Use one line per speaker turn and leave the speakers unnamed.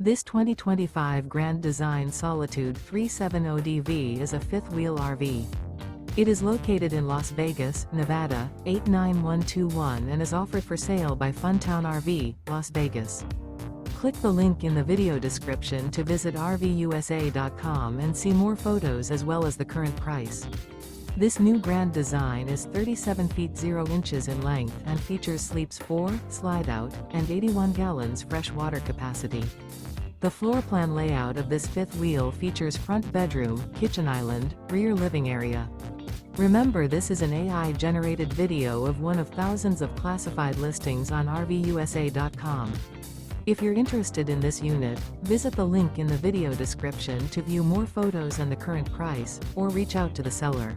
This 2025 Grand Design Solitude 370DV is a fifth-wheel RV. It is located in Las Vegas, Nevada, 89121 and is offered for sale by Funtown RV, Las Vegas. Click the link in the video description to visit RVUSA.com and see more photos as well as the current price. This new Grand Design is 37 feet 0 inches in length and features sleeps 4, Slideout, and 81 gallons fresh water capacity. The floor plan layout of this fifth wheel features front bedroom, kitchen island, rear living area. Remember, this is an AI-generated video of one of thousands of classified listings on RVUSA.com. If you're interested in this unit, visit the link in the video description to view more photos and the current price, or reach out to the seller.